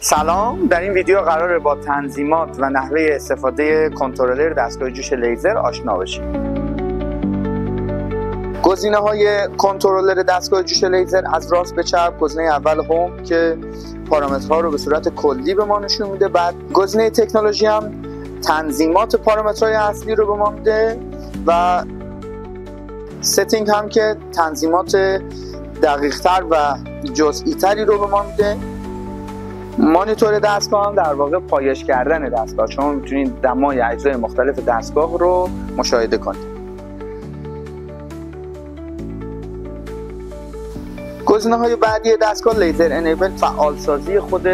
سلام، در این ویدیو قراره با تنظیمات و نحوه استفاده کنترلر دستگاه جوش لیزر آشنا بشیم. گزینه‌های کنترلر دستگاه جوش لیزر از راست به چپ، گزینه اول هوم که پارامترها رو به صورت کلی به ما نشون میده، بعد گزینه تکنولوژی هم تنظیمات پارامترهای اصلی رو به ما میده و ستینگ هم که تنظیمات دقیق‌تر و جزئی-تری رو به ما میده. مانیتور دستگاه هم در واقع پایش کردن دستگاه، شما میتونید دمای اجزای مختلف دستگاه رو مشاهده کنید. گزینه‌های بعدی دستگاه لیزر انیبل، فعالسازی خود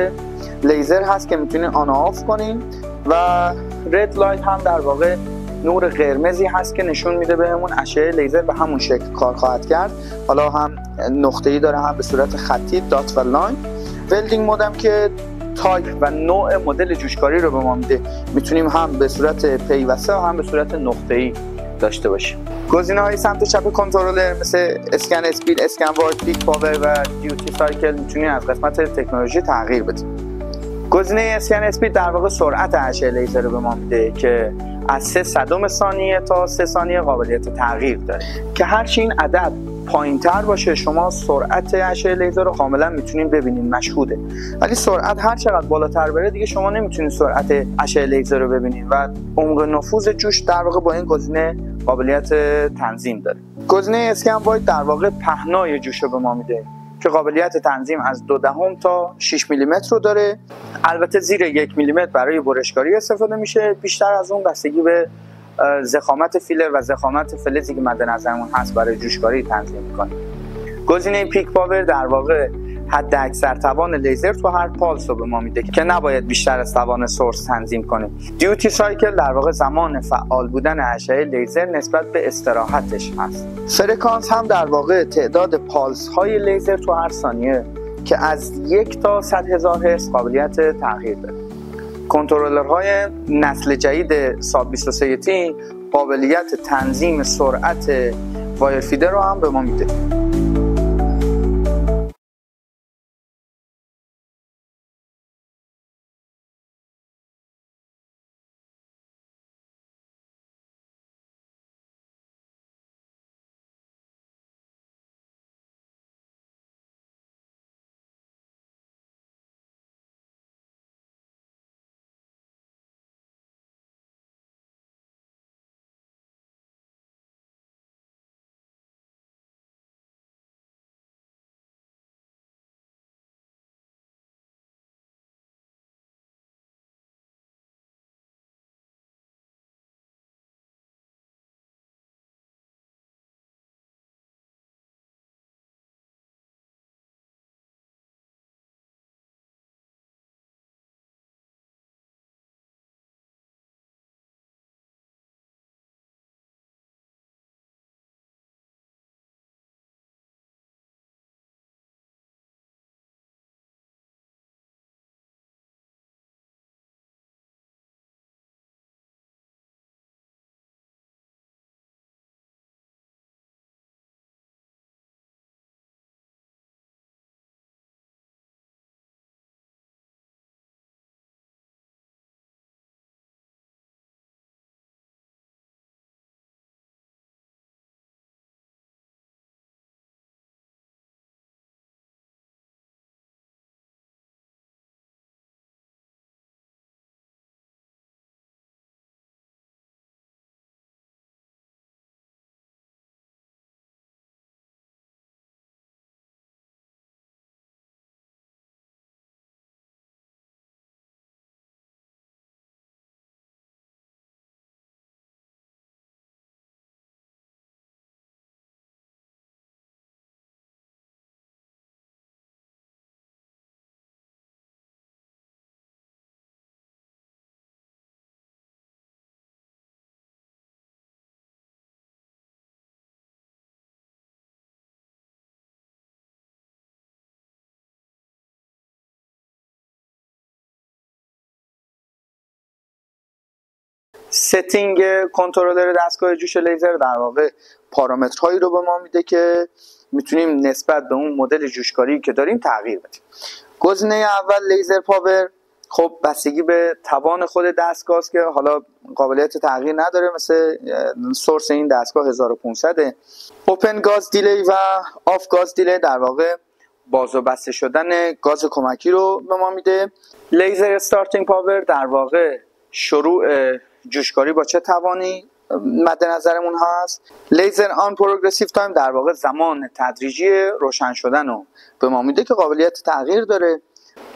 لیزر هست که میتونید آن آف کنید و رد لایت هم در واقع نور قرمزی هست که نشون میده بهمون اشعه لیزر به همون شکل کار خواهد کرد. حالا هم نقطه‌ای داره هم به صورت خطی، دات و لاین. ولدینگ مودم که تایپ و نوع مدل جوشکاری رو به ما میده، میتونیم هم به صورت پیوسته و هم به صورت نقطه‌ای داشته باشیم. گزینه‌های سمت چپ کنترلر مثل اسکن اسپید، اسکن وایت، پیک پاور و دیوتی سایکل میتونید از قسمت تکنولوژی تغییر بدید. گزینه اسکن اسپید در واقع سرعت اشعه لیزر رو به ما میده که از 0.03 ثانیه تا 3 ثانیه قابلیت تغییر داره که هرچی این عدد پایین‌تر باشه شما سرعت اشعه لیزر رو کاملا میتونید ببینید، مشهوده. ولی سرعت هر چقدر بالاتر بره دیگه شما نمیتونید سرعت اشعه لیزر رو ببینید و عمق نفوذ جوش در واقع با این گزینه قابلیت تنظیم داره. گزینه اسکن وایت در واقع پهنای جوش رو به ما میده که قابلیت تنظیم از 0.2 تا 6 میلیمتر رو داره. البته زیر 1 میلیمتر برای برشکاری استفاده میشه، بیشتر از اون بستگی به ضخامت فیلر و ضخامت فلزی که مد نظرمون هست برای جوشکاری تنظیم میکنه. گزینه پیک پاور در واقع حد اکثر توان لیزر تو هر پالس رو به ما میده که نباید بیشتر از توان سورس تنظیم کنه. دیوتی سایکل در واقع زمان فعال بودن اشعه لیزر نسبت به استراحتش هست. فرکانس هم در واقع تعداد پالس های لیزر تو هر ثانیه که از 1 تا 100,000 هرتز قابلیت تغییر داره. کنترلرهای نسل جدید ساب 23 تی قابلیت تنظیم سرعت وایر فیدر رو هم به ما میده. ستینگ کنترلر دستگاه جوش لیزر در واقع پارامترهایی رو به ما میده که میتونیم نسبت به اون مدل جوشکاری که داریم تغییر بدیم. گزینه اول لیزر پاور، خب بستگی به توان خود دستگاه است که حالا قابلیت تغییر نداره، مثل سورس این دستگاه 1500. اوپن گاز دیلی و آف گاز دیلی در واقع باز و بسته شدن گاز کمکی رو به ما میده. لیزر استارتینگ پاور در واقع شروع جوشکاری با چه توانی مد نظرمون هست. لیزر آن پروگرسیو تایم در واقع زمان تدریجی روشن شدن رو به ما میده که قابلیت تغییر داره.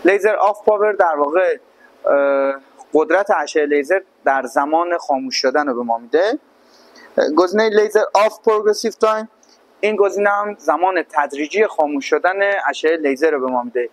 لیزر آف پاور در واقع قدرت اشعه لیزر در زمان خاموش شدن رو به ما میده. گزینه لیزر آف پروگرسیو تایم، این گزینه هم زمان تدریجی خاموش شدن اشعه لیزر رو به ما میده.